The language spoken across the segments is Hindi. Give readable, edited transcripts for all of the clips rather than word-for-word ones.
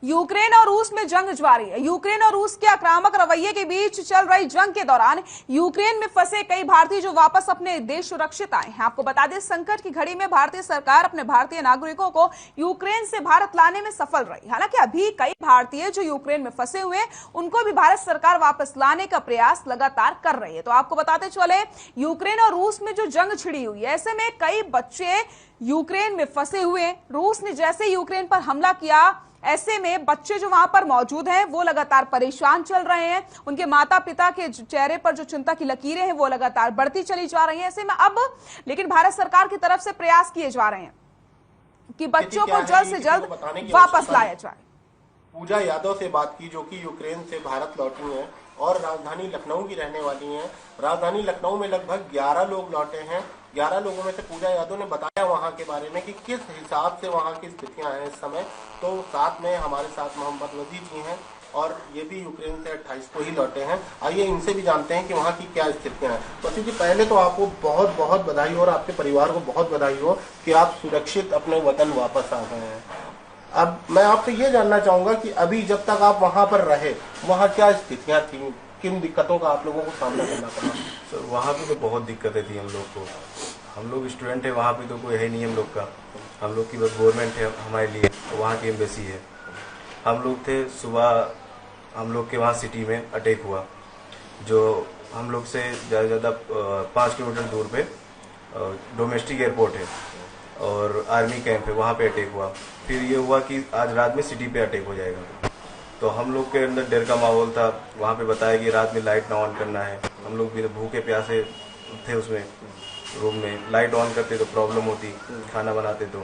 यूक्रेन और रूस में जंग जारी है। यूक्रेन और रूस के आक्रामक रवैये के बीच चल रही जंग के दौरान यूक्रेन में फंसे कई भारतीय जो वापस अपने देश सुरक्षित आए हैं। आपको बता दें, संकट की घड़ी में भारतीय सरकार अपने भारतीय नागरिकों को यूक्रेन से भारत लाने में सफल रही। हालांकि अभी कई भारतीय जो यूक्रेन में फंसे हुए हैं उनको भी भारत सरकार वापस लाने का प्रयास लगातार कर रही है। तो आपको बताते चले, यूक्रेन और रूस में जो जंग छिड़ी हुई है, ऐसे में कई बच्चे यूक्रेन में फंसे हुए हैं। रूस ने जैसे यूक्रेन पर हमला किया, ऐसे में बच्चे जो वहां पर मौजूद हैं वो लगातार परेशान चल रहे हैं। उनके माता पिता के चेहरे पर जो चिंता की लकीरें हैं वो लगातार बढ़ती चली जा रही हैं। ऐसे में अब लेकिन भारत सरकार की तरफ से प्रयास किए जा रहे हैं कि बच्चों को जल्द से जल्द वापस लाया जाए। पूजा यादव से बात की, जो कि यूक्रेन से भारत लौटी हैं और राजधानी लखनऊ की रहने वाली हैं। राजधानी लखनऊ में लगभग 11 लोग लौटे हैं। 11 लोगों में से पूजा यादव ने बताया वहां के बारे में कि किस हिसाब से वहां की स्थितियां हैं इस समय। तो साथ में हमारे साथ मोहम्मद वजीद जी हैं और ये भी यूक्रेन से 28 को ही लौटे हैं। आइए इनसे भी जानते हैं कि वहाँ की क्या स्थितियां हैं। वसीम जी, पहले तो आपको बहुत बहुत बधाई हो और आपके परिवार को बहुत बधाई हो कि आप सुरक्षित अपने वतन वापस आ गए हैं। अब मैं आपसे ये जानना चाहूंगा कि अभी जब तक आप वहां पर रहे, वहां क्या स्थितियां थी, किन दिक्कतों का आप लोगों को सामना करना पड़ा? सर, वहाँ पे तो बहुत दिक्कतें थी हम लोग को। हम लोग स्टूडेंट है, वहाँ पे तो कोई है नहीं हम लोग का। हम लोग की बस गवर्नमेंट है हमारे लिए, तो वहाँ की एम्बेसी है। हम लोग थे, सुबह हम लोग के वहाँ सिटी में अटैक हुआ, जो हम लोग से ज़्यादा से ज़्यादा 5 किलोमीटर दूर पे डोमेस्टिक एयरपोर्ट है और आर्मी कैंप है, वहाँ पे अटैक हुआ। फिर ये हुआ कि आज रात में सिटी पे अटैक हो जाएगा, तो हम लोग के अंदर डर का माहौल था। वहाँ पे बताया कि रात में लाइट ना ऑन करना है। हम लोग भी भूखे प्यासे थे उसमें रूम में, लाइट ऑन करते तो प्रॉब्लम होती, खाना बनाते तो।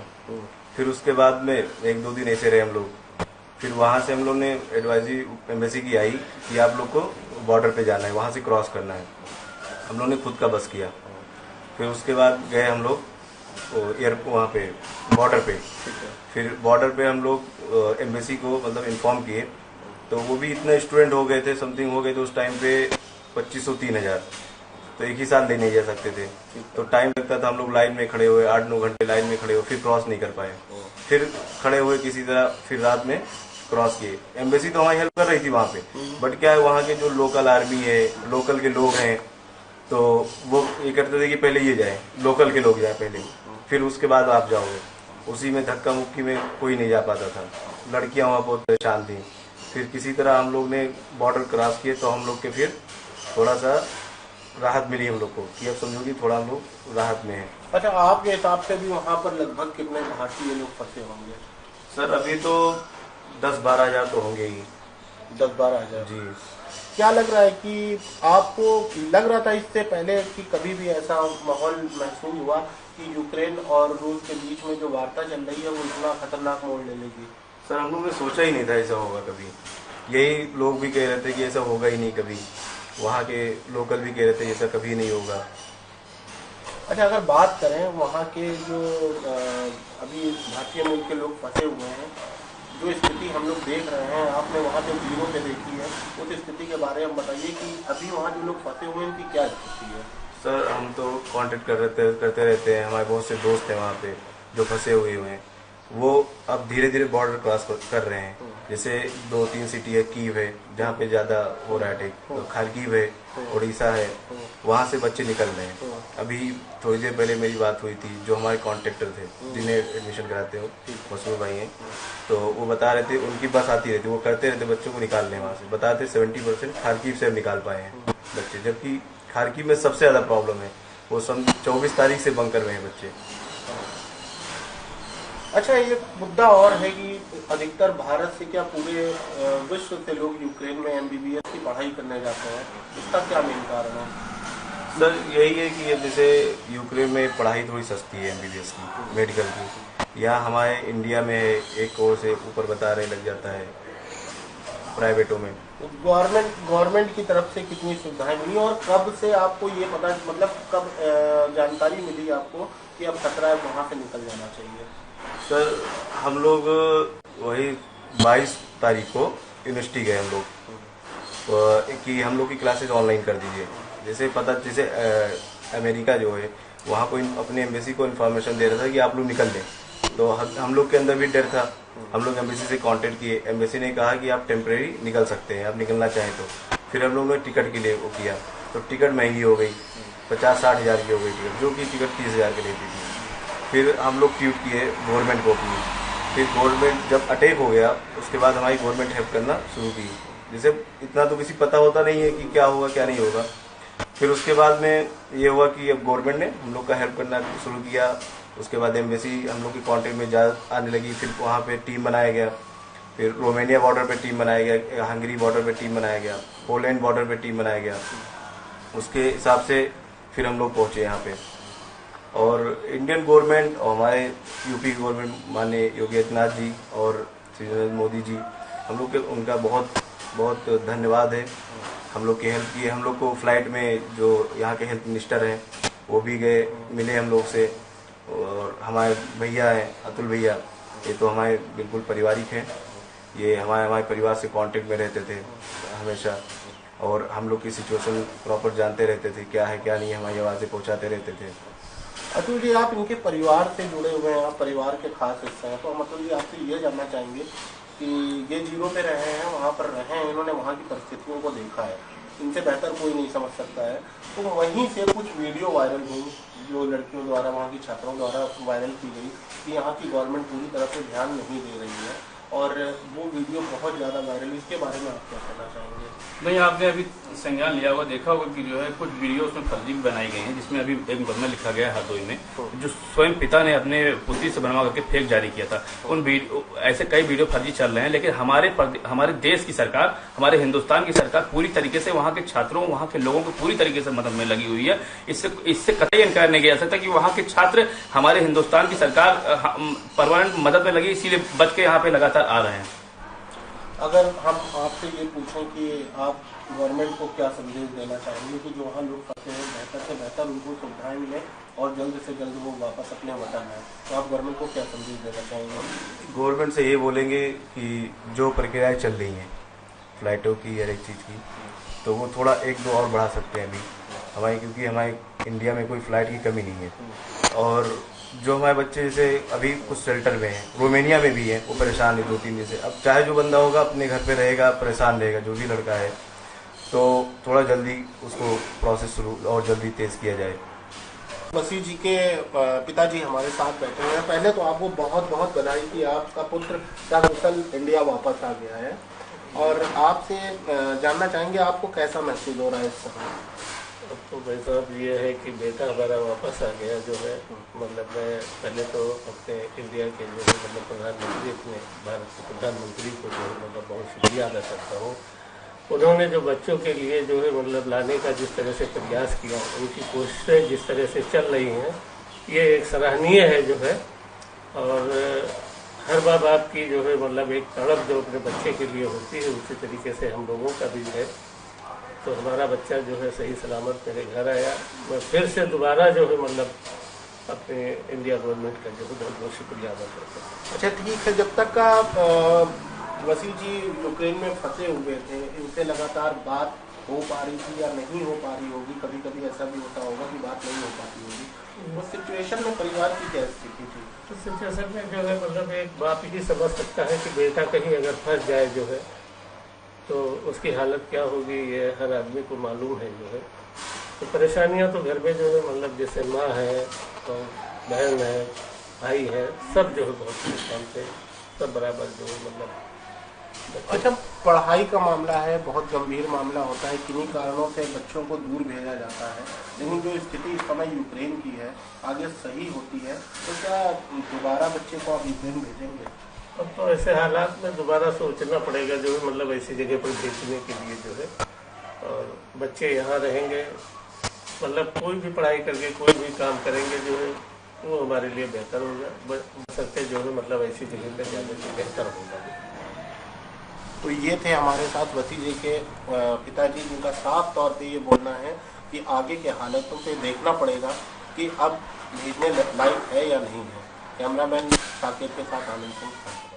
फिर उसके बाद में 1-2 दिन ऐसे रहे हम लोग। फिर वहाँ से हम लोग ने एडवाइजरी एम्बेसी की आई कि आप लोग को बॉर्डर पे जाना है, वहाँ से क्रॉस करना है। हम लोग ने खुद का बस किया। फिर उसके बाद गए हम लोग वहाँ पे बॉर्डर पे। फिर बॉर्डर पे हम लोग एम्बेसी को मतलब इन्फॉर्म किए, तो वो भी इतने स्टूडेंट हो गए थे, समथिंग हो गए थे उस टाइम पे 2500-3000, तो एक ही साथ ले नहीं जा सकते थे। तो टाइम लगता था, हम लोग लाइन में खड़े हुए 8-9 घंटे लाइन में खड़े हुए, फिर क्रॉस नहीं कर पाए। फिर खड़े हुए किसी तरह, फिर रात में क्रॉस किए। एम्बेसी तो हमारी हेल्प कर रही थी वहाँ पे, बट क्या है, वहाँ के जो लोकल आर्मी है, लोकल के लोग हैं, तो वो ये करते थे कि पहले ये जाए, लोकल के लोग जाए पहले, फिर उसके बाद आप जाओगे। उसी में धक्का मुक्की में कोई नहीं जा पाता था। लड़कियां वहाँ बहुत परेशान थी। फिर किसी तरह हम लोग ने बॉर्डर क्रॉस किए, तो हम लोग के फिर थोड़ा सा राहत मिली हम लोग को, कि अब समझो कि थोड़ा हम लोग राहत में हैं। अच्छा, आपके हिसाब से भी वहाँ पर लगभग कितने भारतीय लोग फंसे होंगे? सर, अभी तो 10-12 हज़ार तो होंगे ही। 10-12 हज़ार जी। क्या लग रहा है कि आपको लग रहा था इससे पहले कि कभी भी ऐसा माहौल महसूस हुआ कि यूक्रेन और रूस के बीच में जो वार्ता चल रही है वो इतना खतरनाक मोड़ ले लेगी? सर, हम लोग ने सोचा ही नहीं था ऐसा होगा कभी। यही लोग भी कह रहे थे कि ऐसा होगा ही नहीं कभी। वहाँ के लोकल भी कह रहे थे ऐसा कभी नहीं होगा। अच्छा, अगर बात करें वहाँ के जो अभी भारतीय मूल के लोग फंसे हुए हैं, जो स्थिति हम लोग देख रहे हैं, आपने वहाँ जो वीडियो पे देखी है, उस स्थिति के बारे में बताइए कि अभी वहाँ जो लोग फंसे हुए हैं उनकी क्या स्थिति है? सर, हम तो कांटेक्ट करते रहते हैं। हमारे बहुत से दोस्त हैं वहाँ पे जो फंसे हुए हैं। वो अब धीरे धीरे बॉर्डर क्रॉस कर रहे हैं। जैसे 2-3 सिटी है, कीव है जहाँ पे ज़्यादा हो रहा है अटैक, तो खारकीव है, उड़ीसा है, वहाँ से बच्चे निकल रहे हैं। अभी थोड़ी देर पहले मेरी बात हुई थी, जो हमारे कॉन्ट्रैक्टर थे जिन्हें एडमिशन कराते हो, मसूर भाई हैं, तो वो बता रहे थे उनकी बस आती रहती, वो करते रहते बच्चों को निकालने। वहाँ से बताते 70% खारकीव से निकाल पाए हैं बच्चे, जबकि खारकीव में सबसे ज़्यादा प्रॉब्लम है। वो 24 तारीख से बंकर में हैं बच्चे। अच्छा, ये मुद्दा और है कि अधिकतर भारत से क्या पूरे विश्व से लोग यूक्रेन में MBBS की पढ़ाई करने जाते हैं, इसका क्या मेन कारण है? सर, यही है कि जैसे यूक्रेन में पढ़ाई थोड़ी सस्ती है MBBS की, मेडिकल की। यहाँ हमारे इंडिया में एक कोर्स से ऊपर बता रहे लग जाता है प्राइवेटों में। गवर्नमेंट की तरफ से कितनी सुविधाएं मिली और कब से आपको ये पता, मतलब कब जानकारी मिली आपको कि अब खतरा है, वहाँ से निकल जाना चाहिए? सर, हम लोग वही 22 तारीख को यूनिवर्सिटी गए हम लोग कि हम लोग की क्लासेस ऑनलाइन कर दीजिए। जैसे पता, जैसे अमेरिका जो है वहाँ को अपने एम्बेसी को इन्फॉर्मेशन दे रहा था कि आप लोग निकल लें, तो हम लोग के अंदर भी डर था। हम लोग एम्बेसी से कांटेक्ट किए, एम्बेसी ने कहा कि आप टेम्परेरी निकल सकते हैं, आप निकलना चाहें तो। फिर हम लोगों ने टिकट के लिए वो किया, तो टिकट महंगी हो गई, 50-60 हज़ार की हो गई टिकट, जो कि टिकट 30 हज़ार की लेती थी। फिर हम लोग ट्वीट किए गवर्नमेंट को अपनी, फिर गवर्नमेंट जब अटैक हो गया उसके बाद हमारी गवर्नमेंट हेल्प करना शुरू की। जैसे इतना तो किसी पता होता नहीं है कि क्या होगा क्या नहीं होगा। फिर उसके बाद में ये हुआ कि अब गवर्नमेंट ने हम लोग का हेल्प करना शुरू किया। उसके बाद एम्बेसी हम लोग के कांटेक्ट में ज़्यादा आने लगी। फिर वहाँ पे टीम बनाया गया, फिर रोमानिया बॉर्डर पे टीम बनाया गया, हंगरी बॉर्डर पे टीम बनाया गया, पोलैंड बॉर्डर पे टीम बनाया गया। उसके हिसाब से फिर हम लोग पहुँचे यहाँ पे। और इंडियन गवर्नमेंट और हमारे यूपी गवर्नमेंट माननीय योगी आदित्यनाथ जी और श्री नरेंद्र मोदी जी, हम लोग के उनका बहुत बहुत धन्यवाद है। हम लोग की हेल्प की। हम लोग को फ्लाइट में जो यहाँ के हेल्थ मिनिस्टर हैं वो भी गए, मिले हम लोग से। और हमारे भैया हैं अतुल भैया, ये तो हमारे बिल्कुल पारिवारिक हैं। ये हमारे परिवार से कांटेक्ट में रहते थे हमेशा, और हम लोग की सिचुएशन प्रॉपर जानते रहते थे, क्या है क्या नहीं है, हमारी आवाज़ें पहुँचाते रहते थे। अतुल जी, आप इनके परिवार से जुड़े हुए हैं, आप परिवार के खास हिस्सा हैं, तो हम अतुल जी आपसे ये जानना चाहेंगे कि ये जीरो पे रहे हैं, वहाँ पर रहे हैं, इन्होंने वहाँ की परिस्थितियों को देखा है, इनसे बेहतर कोई नहीं समझ सकता है। तो वहीं से कुछ वीडियो वायरल हुई जो लड़कियों द्वारा, वहाँ की छात्राओं द्वारा वायरल की गई कि यहाँ की गवर्नमेंट पूरी तरह से ध्यान नहीं दे रही है, और वो वीडियो बहुत ज़्यादा वायरल। इसके बारे में आप क्या कहना चाहेंगे? नहीं, आपने अभी संज्ञान लिया होगा, देखा होगा कि जो है कुछ वीडियो उसमें फर्जी भी बनाई गई हैं, जिसमें अभी एक मुकदमा लिखा गया है हरदोई में, जो स्वयं पिता ने अपने पुत्री से बनवा करके फेक जारी किया था। उन ऐसे कई वीडियो फर्जी चल रहे हैं, लेकिन हमारे देश की सरकार, हमारे हिंदुस्तान की सरकार पूरी तरीके से वहाँ के छात्रों, वहाँ के लोगों को पूरी तरीके से मदद में लगी हुई है। इससे कतई इनकार नहीं किया जा सकता कि वहाँ के छात्र हमारे हिंदुस्तान की सरकार परमानेंट मदद में लगी, इसीलिए बच के यहाँ पे लगातार आ रहे हैं। अगर हम आपसे ये पूछें कि आप गवर्नमेंट को क्या संदेश देना चाहेंगे कि जो वहाँ लोग फंसे हैं, बेहतर से बेहतर उनको सुविधाएं मिले और जल्द से जल्द वो वापस अपने वतन आए, तो आप गवर्नमेंट को क्या संदेश देना चाहेंगे? गवर्नमेंट से ये बोलेंगे कि जो प्रक्रियाएं चल रही हैं फ्लाइटों की हर एक चीज़ की, तो वो थोड़ा 1-2 और बढ़ा सकते हैं अभी हमारी, क्योंकि हमारे इंडिया में कोई फ़्लाइट की कमी नहीं है। और जो हमारे बच्चे जैसे अभी कुछ शेल्टर में हैं, रोमानिया में भी हैं, वो परेशान है 2-3 दिन से। अब चाहे जो बंदा होगा अपने घर पे रहेगा, परेशान रहेगा, जो भी लड़का है, तो थोड़ा जल्दी उसको प्रोसेस शुरू और जल्दी तेज़ किया जाए। वसी जी के पिताजी हमारे साथ बैठे हैं। पहले तो आपको बहुत बहुत बधाई कि आपका पुत्र सकुशल इंडिया वापस आ गया है, और आपसे जानना चाहेंगे आपको कैसा महसूस हो रहा है इस समय? तो भाई साहब ये है कि बेटा हमारा वापस आ गया जो है। मतलब मैं पहले तो अपने इंडिया के जो है मतलब प्रधानमंत्री, अपने भारत के प्रधानमंत्री को जो है मतलब बहुत शुक्रिया अदा करता हूँ। उन्होंने जो बच्चों के लिए जो है मतलब लाने का जिस तरह से प्रयास किया, उनकी कोशिशें जिस तरह से चल रही हैं, ये एक सराहनीय है जो है। और हर माँ बाप की जो है मतलब एक तड़प जो अपने बच्चे के लिए होती है, उसी तरीके से हम लोगों का भी है। तो हमारा बच्चा जो है सही सलामत मेरे घर आया। मैं फिर से दोबारा जो है मतलब अपने इंडिया गवर्नमेंट का जो है बहुत बहुत शुक्रिया अदा करता हूँ। अच्छा, ठीक है। जब तक का वसी जी यूक्रेन में फंसे हुए थे, इनसे लगातार बात हो पा रही थी या नहीं हो पा रही होगी, कभी कभी ऐसा भी होता होगा कि बात नहीं हो पाती होगी, उस सिचुएशन में परिवार की क्या स्थिति थी? तो सिचुएशन में जो है मतलब एक बाप ही समझ सकता है कि बेटा कहीं अगर फंस जाए जो है तो उसकी हालत क्या होगी, ये हर आदमी को मालूम है जो है। तो परेशानियां तो घर में जो है मतलब जैसे माँ है और बहन है, भाई है, सब जो है बहुत परेशान थे, सब बराबर जो है मतलब। अच्छा, पढ़ाई का मामला है, बहुत गंभीर मामला होता है, किन्हीं कारणों से बच्चों को दूर भेजा जाता है, लेकिन जो स्थिति इस समय यूक्रेन की है आगे सही होती है तो क्या दोबारा बच्चे को आप यूक्रेन भेजेंगे? अब तो ऐसे हालात में दोबारा सोचना पड़ेगा जो है मतलब ऐसी जगह पर भेजने के लिए जो है। और बच्चे यहाँ रहेंगे, मतलब कोई भी पढ़ाई करके कोई भी काम करेंगे जो है वो हमारे लिए बेहतर होगा। बशर्ते जो है मतलब ऐसी जगह पर जाने से बेहतर होगा। तो ये थे हमारे साथ वसी जी के पिताजी, जिनका साफ तौर पे ये बोलना है कि आगे के हालातों पे देखना पड़ेगा कि अब भेजने लायक है या नहीं है। कैमरामैन साकेत के साथ आनंद सिंह।